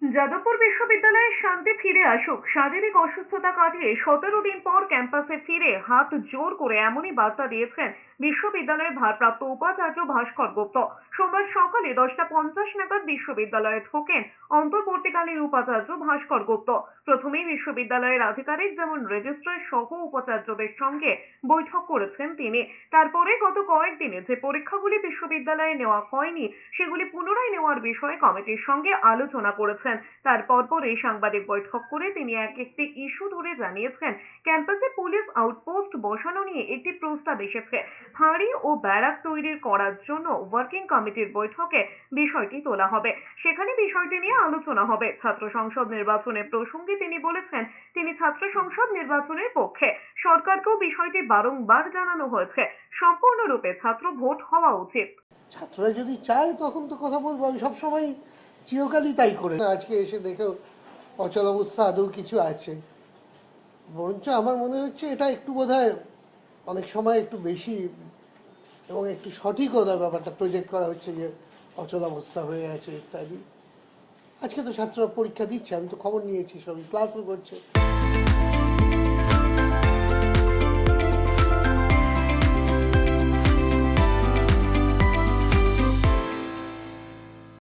যাদবপুর বিশ্ববিদ্যালয়ে শান্তি ফিরে আসুক, শারীরিক অসুস্থতা কাটিয়ে 17 দিন পর ক্যাম্পাসে ফিরে হাত জোর করে এমনই বার্তা দিয়েছেন বিশ্ববিদ্যালয়ের ভারপ্রাপ্ত উপাচার্য ভাস্কর গুপ্ত। সোমবার সকালে 10:50 নাগাদ বিশ্ববিদ্যালয়ে ঢোকেন অন্তর্বর্তীকালীন উপাচার্য ভাস্কর গুপ্ত। প্রথমেই বিশ্ববিদ্যালয়ের আধিকারিক যেমন রেজিস্ট্রার সহ উপাচার্যদের সঙ্গে বৈঠক করেছেন তিনি। তারপরে গত কয়েকদিনে যে পরীক্ষাগুলি বিশ্ববিদ্যালয়ে নেওয়া হয়নি সেগুলি পুনরায় নেওয়ার বিষয়ে কমিটির সঙ্গে আলোচনা করেছেন। তারপর এই সাংবাদিক বৈঠক করে তিনি একটি ইস্যু ধরে জানিয়েছেন, ক্যাম্পাসে পুলিশ আউটপোস্ট বসানো নিয়ে একটি প্রস্তাব এসেছে। ফাঁড়ি ও ব্যারাক তৈরি করার জন্য ওয়ার্কিং কমিটির বৈঠকে বিষয়টি তোলা হবে, সেখানে বিষয়টি নিয়ে আলোচনা হবে। ছাত্র সংসদ নির্বাচনের প্রসঙ্গে তিনি বলেছেন, তিনি ছাত্র সংসদ নির্বাচনের পক্ষে। সরকারকেও বিষয়টি বারংবার জানানো হয়েছে, সম্পূর্ণরূপে ছাত্র ভোট হওয়া উচিত। ছাত্ররা যদি চায় তখন তো কথা বলবো, আমি সবসময় চিরকালই তাই করে। আজকে এসে দেখেও অচলাবস্থা আদৌ কিছু আছে, বরঞ্চ আমার মনে হচ্ছে এটা একটু বোধহয় অনেক সময় একটু বেশি এবং একটু সঠিকতার ব্যাপারটা প্রজেক্ট করা হচ্ছে যে অচলাবস্থা হয়ে আছে ইত্যাদি। আজকে তো ছাত্ররা পরীক্ষা দিচ্ছে, আমি তো খবর নিয়েছি, সবই ক্লাসও করছে।